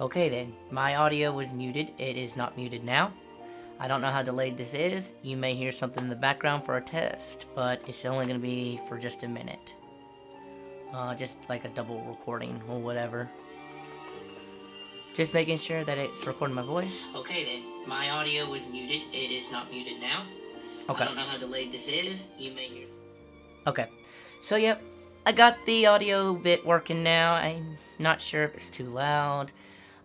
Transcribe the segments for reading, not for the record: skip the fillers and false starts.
Okay then, my audio was muted. It is not muted now. I don't know how delayed this is. You may hear something in the background for a test, but it's only going to be for just a minute. Just like a double recording or whatever. Just making sure that it's recording my voice. Okay then, my audio was muted. It is not muted now. Okay. I don't know how delayed this is. You may hear... Okay. So yep, I got the audio bit working now. I'm not sure if it's too loud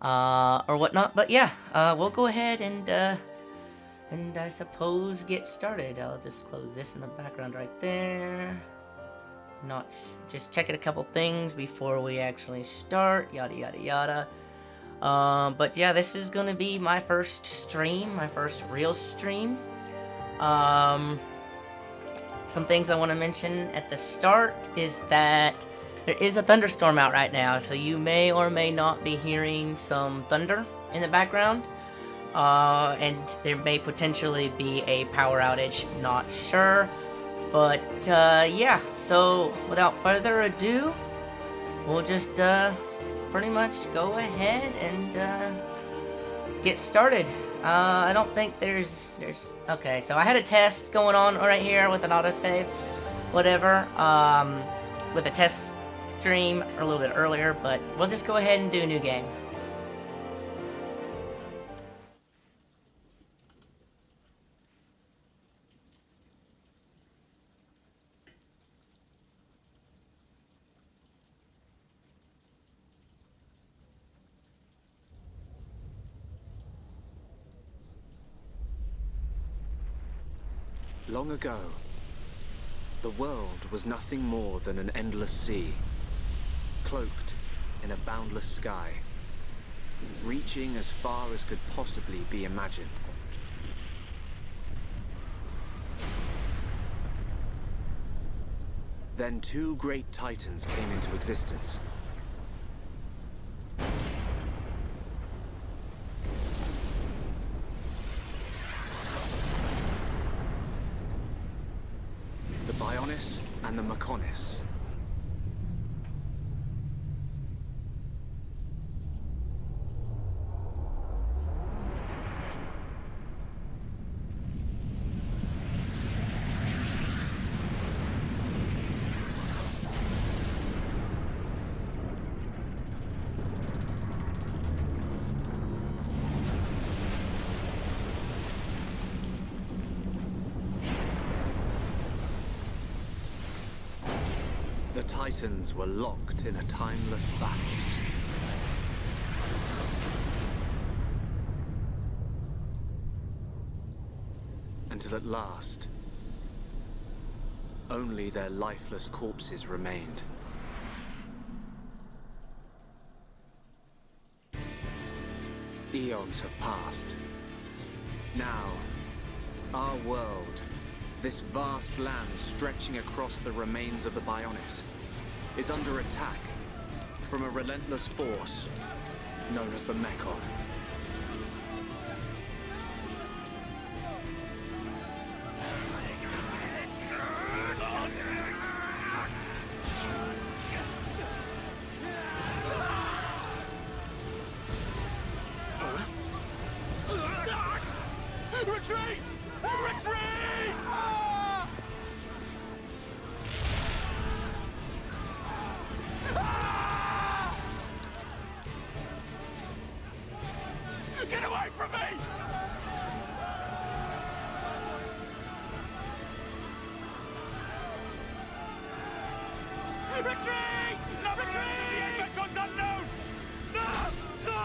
or whatnot, but yeah, we'll go ahead and I suppose get started. I'll just close this in the background right there. Just checking a couple things before we actually start, yada yada yada. But yeah, this is gonna be my first stream, my first real stream. Some things I want to mention at the start is that there is a thunderstorm out right now, so you may or may not be hearing some thunder in the background. And there may potentially be a power outage, not sure. But yeah, so without further ado, we'll just pretty much go ahead and get started. I don't think there's okay, so I had a test going on right here with an autosave, whatever, with a test stream a little bit earlier, but we'll just go ahead and do a new game. Long ago, the world was nothing more than an endless sea, cloaked in a boundless sky, reaching as far as could possibly be imagined. Then two great titans came into existence. The Bionis and the Mechonis. The Titans were locked in a timeless battle. Until at last, only their lifeless corpses remained. Eons have passed. Now, our world, this vast land stretching across the remains of the Bionis, is under attack from a relentless force known as the Mechon. Retreat! Retreat! Get away from me! Retreat! No, retreat! The Mecho's unknown! No! No!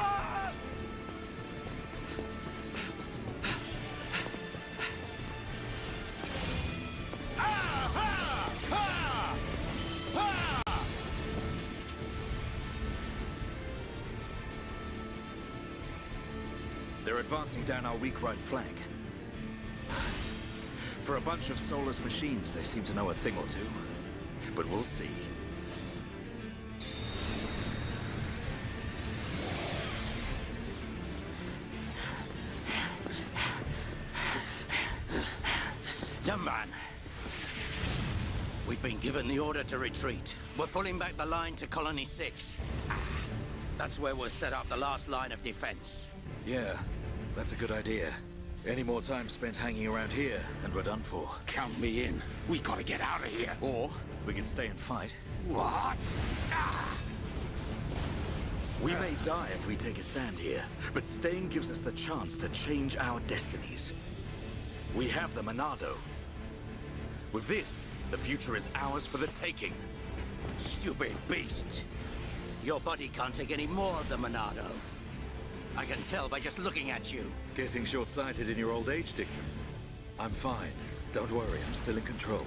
They're advancing down our weak right flank. For a bunch of soulless machines, they seem to know a thing or two. But we'll see. Young man, we've been given the order to retreat. We're pulling back the line to Colony 6. That's where we'll set up the last line of defense. Yeah, that's a good idea. Any more time spent hanging around here, and we're done for. Count me in. We gotta get out of here. Or we can stay and fight. What? Ah! We may die if we take a stand here, but staying gives us the chance to change our destinies. We have the Monado. With this, the future is ours for the taking. Stupid beast. Your body can't take any more of the Monado. I can tell by just looking at you. Getting short-sighted in your old age, Dixon. I'm fine. Don't worry, I'm still in control.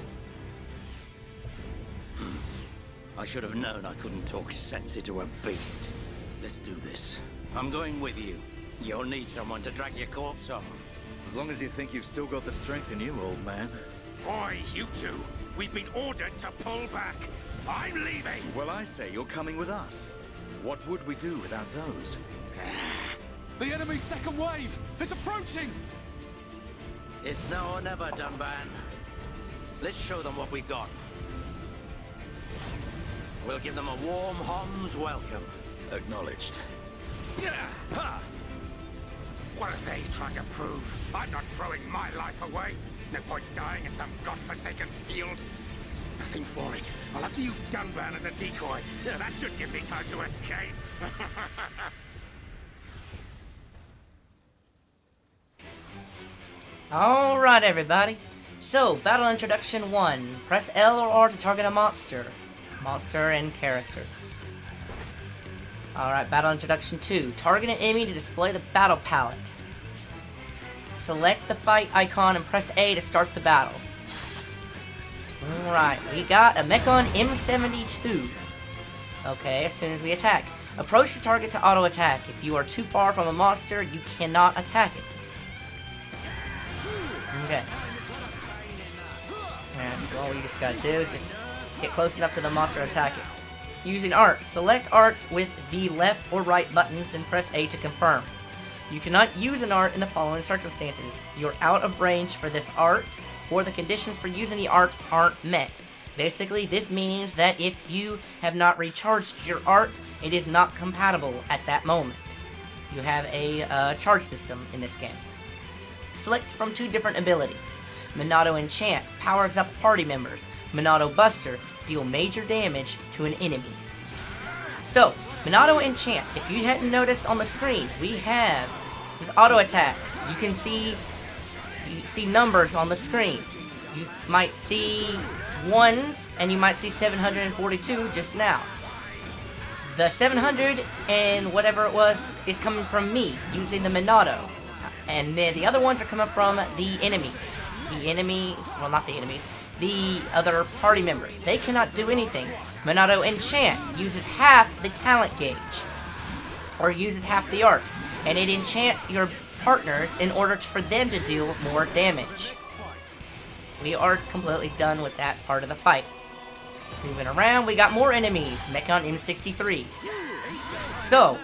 I should have known I couldn't talk sense into a beast. Let's do this. I'm going with you. You'll need someone to drag your corpse on. As long as you think you've still got the strength in you, old man. Oi, you two. We've been ordered to pull back. I'm leaving. Well, I say you're coming with us. What would we do without those? The enemy's second wave is approaching. It's now or never, Dunban. Let's show them what we've got. We'll give them a warm Hom's welcome. Acknowledged. Yeah. Ha. What are they trying to prove? I'm not throwing my life away. No point dying in some godforsaken field. Nothing for it. I'll have to use Dunban as a decoy. Yeah, that should give me time to escape. Alright, everybody. So, battle introduction 1. Press L or R to target a monster. Monster and character. Alright, battle introduction 2. Target an enemy to display the battle palette. Select the fight icon and press A to start the battle. Alright, we got a Mechon M72. Okay, as soon as we attack. Approach the target to auto attack. If you are too far from a monster, you cannot attack it. Okay. And all you just gotta do is just get close enough to the monster to attack it. Using art. Select arts with the left or right buttons and press A to confirm. You cannot use an art in the following circumstances. You're out of range for this art, or the conditions for using the art aren't met. Basically, this means that if you have not recharged your art, it is not compatible at that moment. You have a charge system in this game. Select from 2 different abilities. Monado Enchant powers up party members. Monado Buster deal major damage to an enemy. So, Monado Enchant, if you hadn't noticed on the screen, we have with auto attacks. You can see numbers on the screen. You might see 1s and you might see 742 just now. The 700 and whatever it was is coming from me using the Monado. And then the other ones are coming from the enemies. Well, not the enemies. The other party members. They cannot do anything. Monado Enchant uses half the talent gauge. Or uses half the art. And it enchants your partners in order for them to deal more damage. We are completely done with that part of the fight. Moving around, we got more enemies. Mechon M63s. So,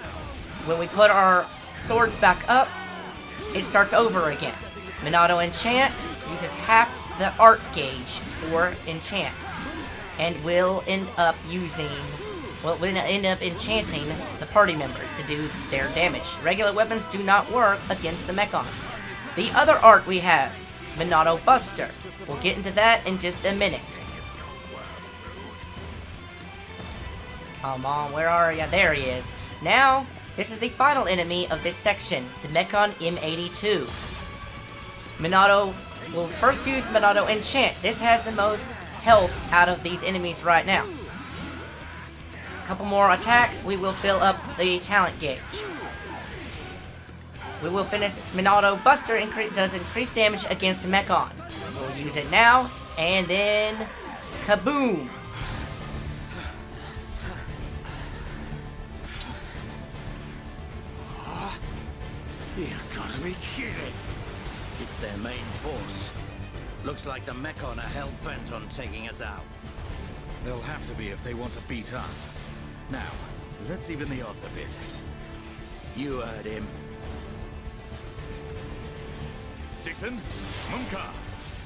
when we put our swords back up, it starts over again. Monado Enchant uses half the art gauge for enchant, and will end up enchanting the party members to do their damage. Regular weapons do not work against the Mechon. The other art we have, Monado Buster. We'll get into that in just a minute. Come on, where are ya? There he is. Now, this is the final enemy of this section, the Mechon M82. Monado will first use Monado Enchant. This has the most health out of these enemies right now. A couple more attacks, we will fill up the talent gauge. We will finish this. Monado Buster does increased damage against Mechon. We'll use it now, and then kaboom! You gotta be kidding. It's their main force. Looks like the Mechon are hell-bent on taking us out. They'll have to be if they want to beat us. Now, let's even the odds a bit. You heard him. Dixon, Munka,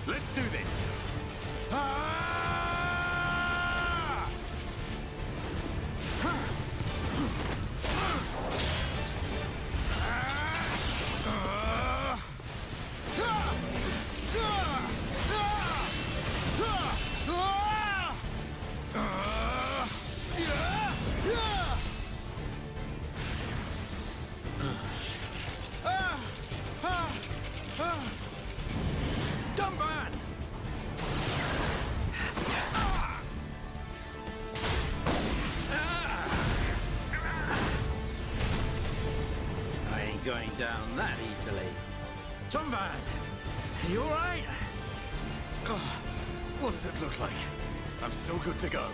let's do this. Ah! going down that easily. Tomban, you alright? Oh, what does it look like? I'm still good to go.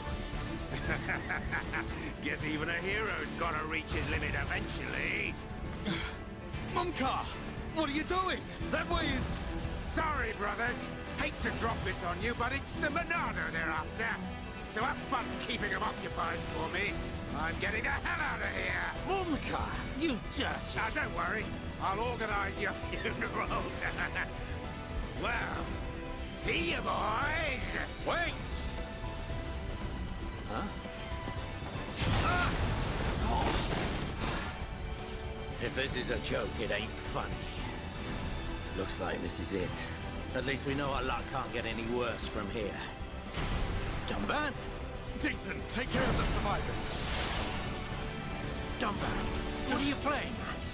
Guess even a hero's gotta reach his limit eventually. Mumka, what are you doing? That way is... Sorry, brothers. Hate to drop this on you, but it's the Monado they're after. So have fun keeping them occupied for me. I'm getting the hell out of here. Mumka, you dirty... Now, don't worry. I'll organize your funerals. Well, see you, boys. Wait! Huh? If this is a joke, it ain't funny. Looks like this is it. At least we know our luck can't get any worse from here. Dumban? Dixon, take care of the survivors. Dumban, what are you playing at?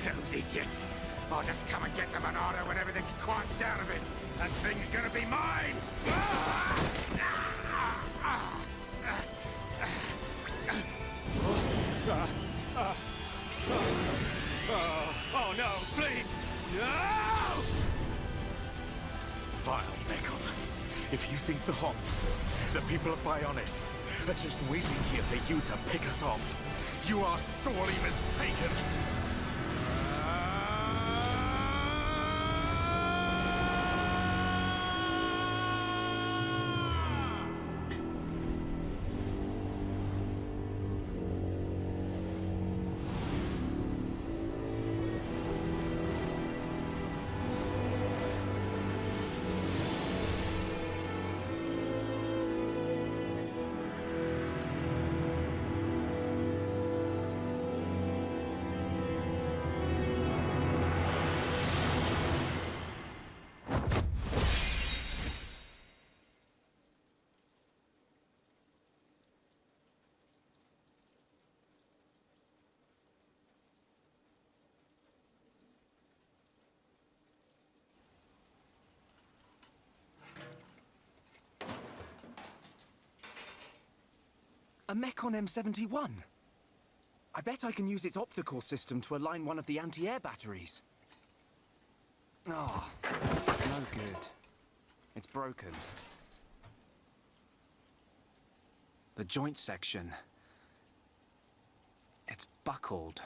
Those idiots. I'll just come and get the Monado when everything's quieted down a bit. That thing's gonna be mine! Oh no, please! No! Vile Mekon. If you think the Homs, the people of Bionis, are just waiting here for you to pick us off, you are sorely mistaken. A Mekon M71. I bet I can use its optical system to align one of the anti-air batteries. Oh, no good. It's broken. The joint section. It's buckled.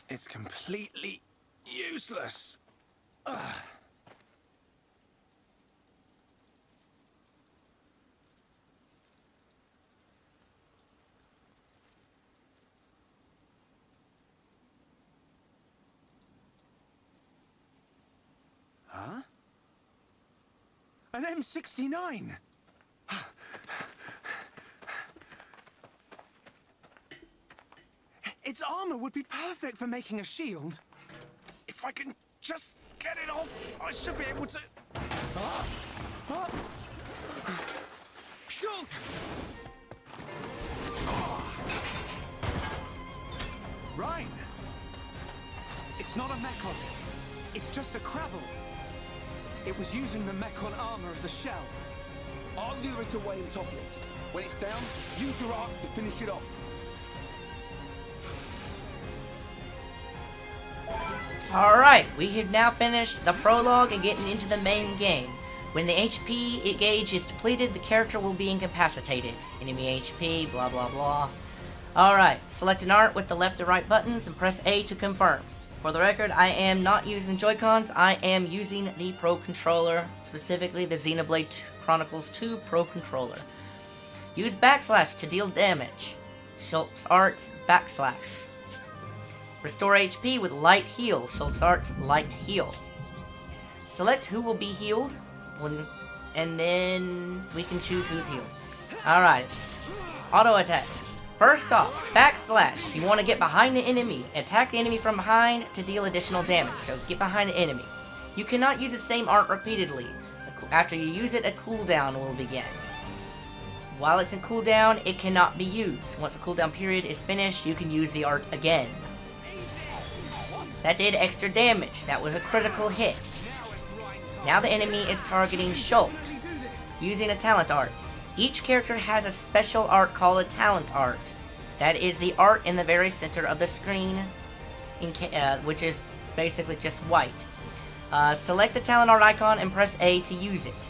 It's completely useless. Ugh. Huh? An M69! Its armor would be perfect for making a shield. If I can just get it off, I should be able to... Shulk! Rhine! It's not a Mekon. It's just a Crabble. It was using the Mekon armor as a shell. I'll lure it away and topple it. When it's down, use your arts to finish it off. Alright, we have now finished the prologue and getting into the main game. When the HP gauge is depleted, the character will be incapacitated. Enemy HP, blah blah blah. Alright, select an art with the left or right buttons and press A to confirm. For the record, I am not using Joy-Cons, I am using the Pro Controller, specifically the Xenoblade Chronicles 2 Pro Controller. Use backslash to deal damage. Shulk's Arts, backslash. Restore HP with light heal, Shulk's Arts, light heal. Select who will be healed, and then we can choose who's healed. Alright, auto attacks. First off, backslash. You want to get behind the enemy. Attack the enemy from behind to deal additional damage. So get behind the enemy. You cannot use the same art repeatedly. After you use it, a cooldown will begin. While it's in cooldown, it cannot be used. Once the cooldown period is finished, you can use the art again. That did extra damage. That was a critical hit. Now the enemy is targeting Shulk. Using a talent art. Each character has a special art called a talent art. That is the art in the very center of the screen, which is basically just white. Select the talent art icon and press A to use it.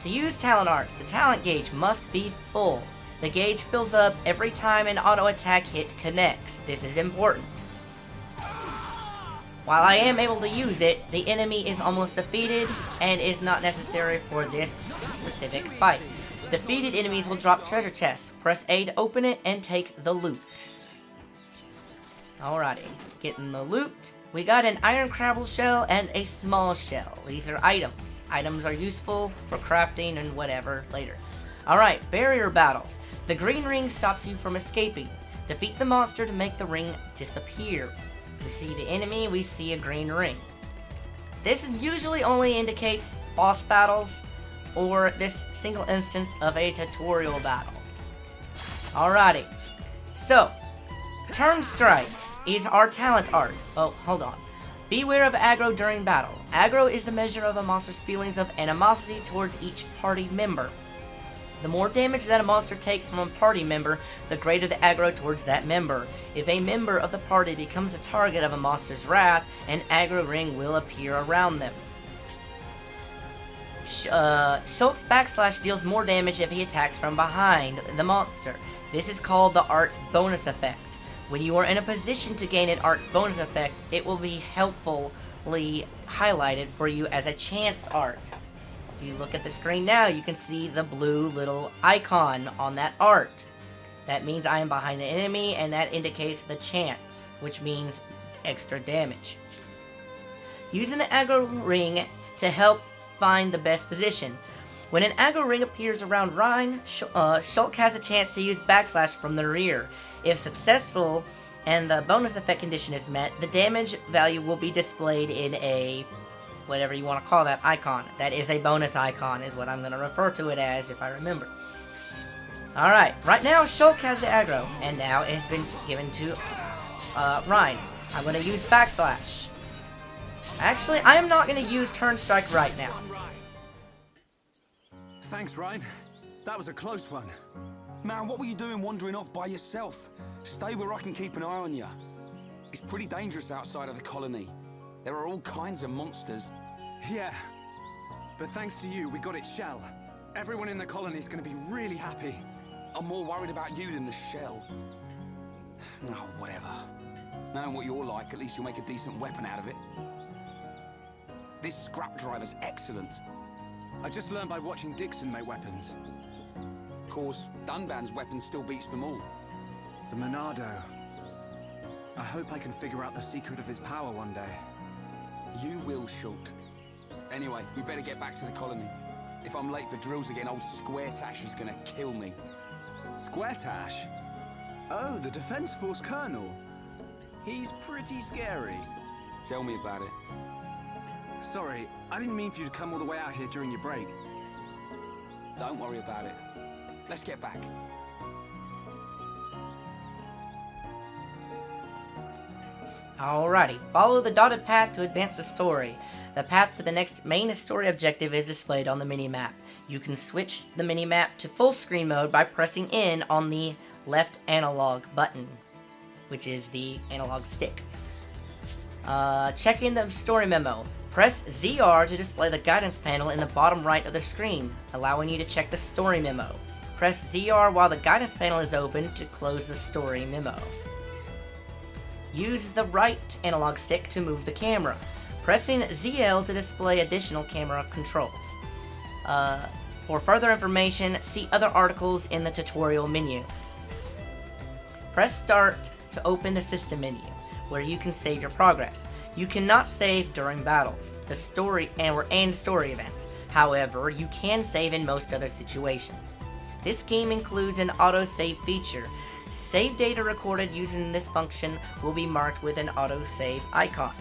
To use talent arts, the talent gauge must be full. The gauge fills up every time an auto attack hit connects. This is important. While I am able to use it, the enemy is almost defeated and is not necessary for this specific fight. Defeated enemies will drop treasure chests. Press A to open it and take the loot. Alrighty, getting the loot. We got an iron crabble shell and a small shell. These are items. Items are useful for crafting and whatever later. Alright, barrier battles. The green ring stops you from escaping. Defeat the monster to make the ring disappear. We see the enemy, we see a green ring. This usually only indicates boss battles or this single instance of a tutorial battle. Alrighty, so Turn Strike is our talent art. Oh, hold on. Beware of aggro during battle. Aggro is the measure of a monster's feelings of animosity towards each party member. The more damage that a monster takes from a party member, the greater the aggro towards that member. If a member of the party becomes a target of a monster's wrath, an aggro ring will appear around them. Shulk's backslash deals more damage if he attacks from behind the monster. This is called the art's bonus effect. When you are in a position to gain an art's bonus effect, it will be helpfully highlighted for you as a chance art. If you look at the screen now, you can see the blue little icon on that art. That means I am behind the enemy, and that indicates the chance, which means extra damage. Using the aggro ring to help find the best position. When an aggro ring appears around Rhine, Shulk has a chance to use backslash from the rear. If successful and the bonus effect condition is met, the damage value will be displayed in a, whatever you want to call that icon. That is a bonus icon is what I'm going to refer to it as if I remember. Alright, right now Shulk has the aggro, and now it has been given to Rhine. I'm going to use backslash. Actually, I am not going to use Turn Strike right now. Thanks, Ryan. That was a close one. Man, what were you doing wandering off by yourself? Stay where I can keep an eye on you. It's pretty dangerous outside of the colony. There are all kinds of monsters. Yeah, but thanks to you, we got its shell. Everyone in the colony's gonna be really happy. I'm more worried about you than the shell. Oh, whatever. Knowing what you're like, at least you'll make a decent weapon out of it. This scrap driver's excellent. I just learned by watching Dixon make weapons. Of course, Dunban's weapon still beats them all. The Monado. I hope I can figure out the secret of his power one day. You will, Shulk. Anyway, we better get back to the colony. If I'm late for drills again, old Square Tash is gonna kill me. Square Tash? Oh, the Defense Force Colonel. He's pretty scary. Tell me about it. Sorry, I didn't mean for you to come all the way out here during your break. Don't worry about it. Let's get back. Alrighty, follow the dotted path to advance the story. The path to the next main story objective is displayed on the minimap. You can switch the minimap to full screen mode by pressing in on the left analog button, which is the analog stick. Check in the story memo. Press ZR to display the guidance panel in the bottom right of the screen, allowing you to check the story memo. Press ZR while the guidance panel is open to close the story memo. Use the right analog stick to move the camera. Pressing ZL to display additional camera controls. For further information, see other articles in the tutorial menu. Press Start to open the system menu, where you can save your progress. You cannot save during battles, the story and story events. However, you can save in most other situations. This game includes an autosave feature. Save data recorded using this function will be marked with an autosave icon.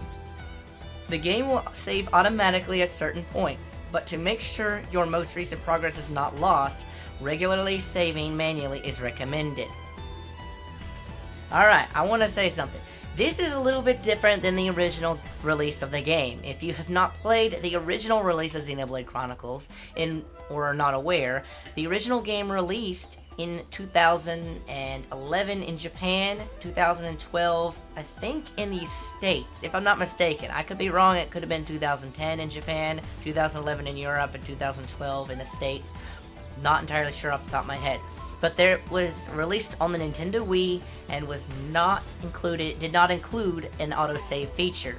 The game will save automatically at certain points, but to make sure your most recent progress is not lost, regularly saving manually is recommended. Alright, I want to say something. This is a little bit different than the original release of the game. If you have not played the original release of Xenoblade Chronicles or are not aware, the original game released in 2011 in Japan, 2012, I think in the States, if I'm not mistaken. I could be wrong, it could have been 2010 in Japan, 2011 in Europe, and 2012 in the States. Not entirely sure off the top of my head. But there was released on the Nintendo Wii and did not include an autosave feature.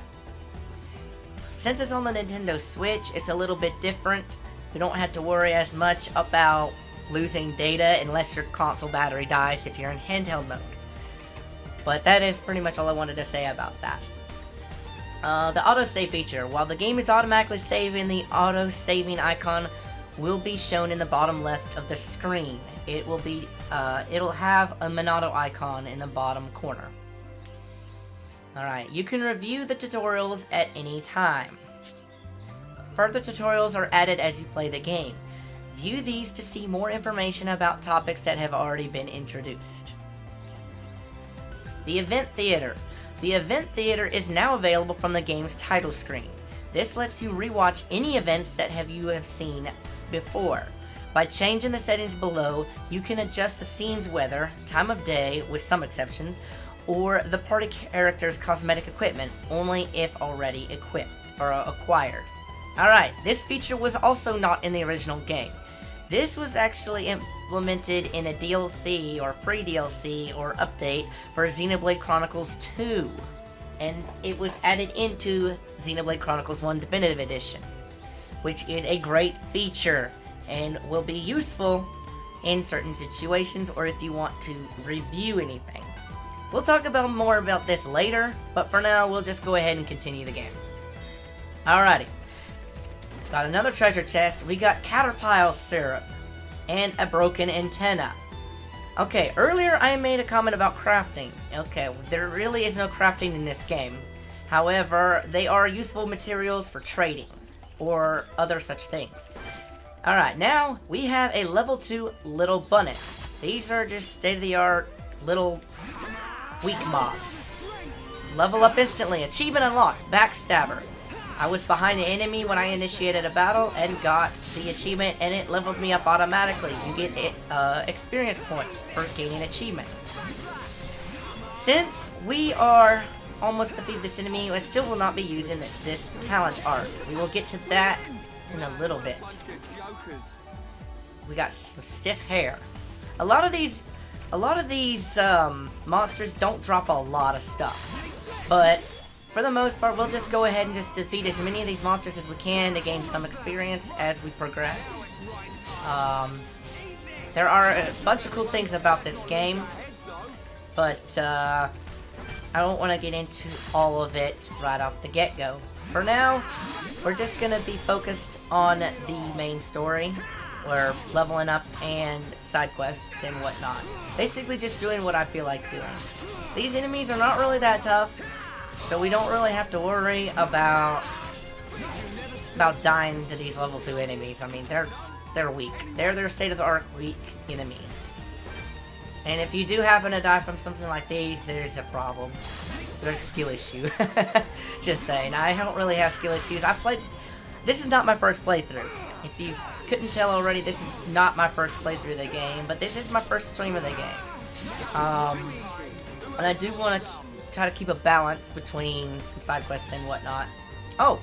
Since it's on the Nintendo Switch, it's a little bit different. You don't have to worry as much about losing data unless your console battery dies if you're in handheld mode. But that is pretty much all I wanted to say about that. The autosave feature. While the game is automatically saving, the auto-saving icon will be shown in the bottom left of the screen. It'll have a Monado icon in the bottom corner. Alright, you can review the tutorials at any time. Further tutorials are added as you play the game. View these to see more information about topics that have already been introduced. The Event Theater. The Event Theater is now available from the game's title screen. This lets you rewatch any events that you have seen before. By changing the settings below, you can adjust the scene's weather, time of day, with some exceptions, or the party character's cosmetic equipment, only if already equipped or acquired. Alright, this feature was also not in the original game. This was actually implemented in a DLC or free DLC or update for Xenoblade Chronicles 2, and it was added into Xenoblade Chronicles 1 Definitive Edition, which is a great feature and will be useful in certain situations or if you want to review anything. We'll talk more about this later, but for now we'll just go ahead and continue the game. Alrighty. Got another treasure chest. We got caterpillar syrup and a broken antenna. Okay, earlier I made a comment about crafting. Okay, there really is no crafting in this game. However, they are useful materials for trading or other such things. Alright, now we have a level 2 little bunnet. These are just state-of-the-art little weak mobs. Level up instantly. Achievement unlocked. Backstabber. I was behind the enemy when I initiated a battle and got the achievement, and it leveled me up automatically. You get experience points for gaining achievements. Since we are almost defeated this enemy, I still will not be using this talent art. We will get to that in a little bit. We got some stiff hair. A lot of these monsters don't drop a lot of stuff, but for the most part, we'll just go ahead and just defeat as many of these monsters as we can to gain some experience as we progress. There are a bunch of cool things about this game, but I don't want to get into all of it right off the get-go. For now, we're just going to be focused on the main story. We're leveling up and side quests and whatnot. Basically just doing what I feel like doing. These enemies are not really that tough, so we don't really have to worry about dying to these level 2 enemies. I mean, they're weak. They're state-of-the-art weak enemies. And if you do happen to die from something like these, there's a problem. There's a skill issue. Just saying. I don't really have skill issues. This is not my first playthrough. If you couldn't tell already, this is not my first playthrough of the game, but this is my first stream of the game. And I do want to try to keep a balance between some side quests and whatnot. Oh,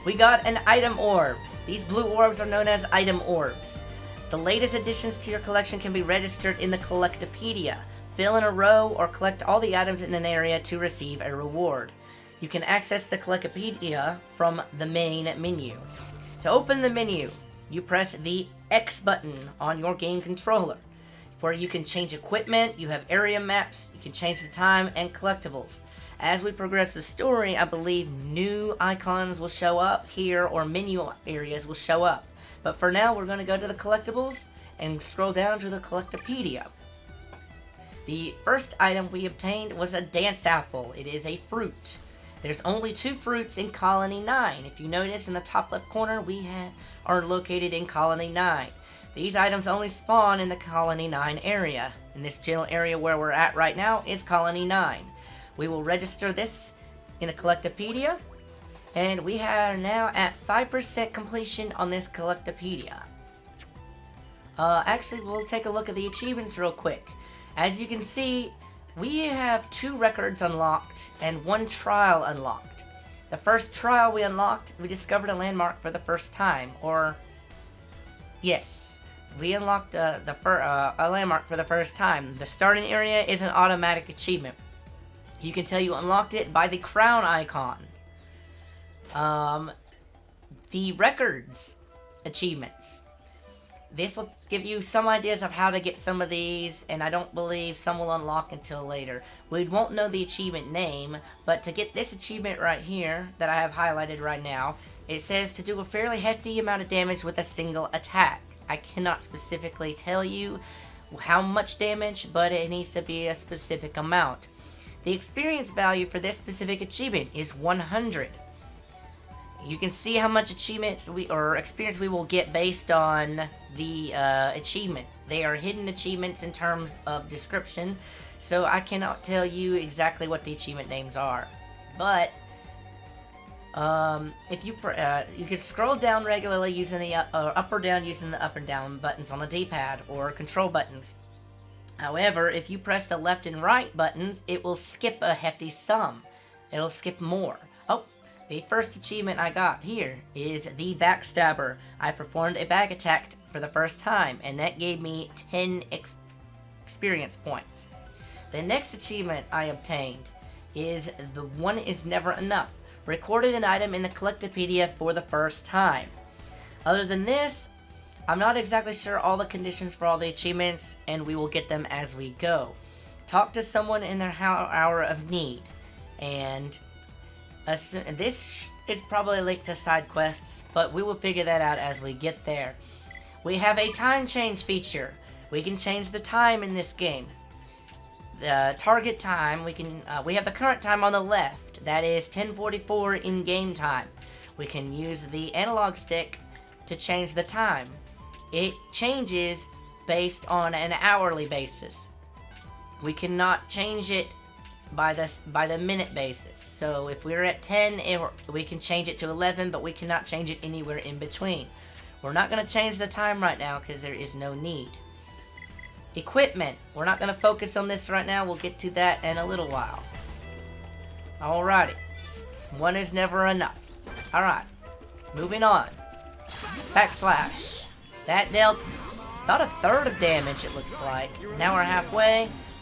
we got an item orb. These blue orbs are known as item orbs. The latest additions to your collection can be registered in the Collectopedia. Fill in a row or collect all the items in an area to receive a reward. You can access the Collectopedia from the main menu. To open the menu, you press the X button on your game controller, where you can change equipment, you have area maps, you can change the time, and collectibles. As we progress the story, I believe new icons will show up here, or menu areas will show up. But for now, we're going to go to the collectibles and scroll down to the Collectopedia. The first item we obtained was a dance apple. It is a fruit. There's only 2 fruits in Colony 9. If you notice in the top left corner, we are located in Colony 9. These items only spawn in the Colony 9 area. And this general area where we're at right now is Colony 9. we will register this in the Collectopedia. And we are now at 5% completion on this Collectopedia. Actually, we'll take a look at the achievements real quick. As you can see, we have 2 records unlocked and 1 trial unlocked. The first trial we unlocked, we discovered a landmark for the first time. Or, yes, we unlocked a landmark for the first time. The starting area is an automatic achievement. You can tell you unlocked it by the crown icon. The records achievements. This will give you some ideas of how to get some of these, and I don't believe some will unlock until later. We won't know the achievement name, but to get this achievement right here, that I have highlighted right now, it says to do a fairly hefty amount of damage with a single attack. I cannot specifically tell you how much damage, but it needs to be a specific amount. The experience value for this specific achievement is 100. You can see how much achievements experience we will get based on the achievement. They are hidden achievements in terms of description, so I cannot tell you exactly what the achievement names are. But if you can scroll down regularly using the up or down using the up and down buttons on the D-pad or control buttons. However, if you press the left and right buttons, it will skip a hefty sum. It'll skip more. Oh. The first achievement I got here is the Backstabber. I performed a back attack for the first time, and that gave me 10 experience points. The next achievement I obtained is the One Is Never Enough. Recorded an item in the Collectopedia for the first time. Other than this, I'm not exactly sure all the conditions for all the achievements, and we will get them as we go. Talk to someone in their hour of need, and this is probably linked to side quests, but we will figure that out as we get there. We have a time change feature. We can change the time in this game. The target time, we have the current time on the left. That is 10:44 in game time. We can use the analog stick to change the time. It changes based on an hourly basis. We cannot change it by the minute basis. So if we're at 10, we can change it to 11, but we cannot change it anywhere in between. We're not going to change the time right now because there is no need. Equipment. We're not going to focus on this right now. We'll get to that in a little while. Alrighty. One is never enough. Alright. Moving on. Backslash. That dealt about a third of damage, it looks like. Now we're halfway.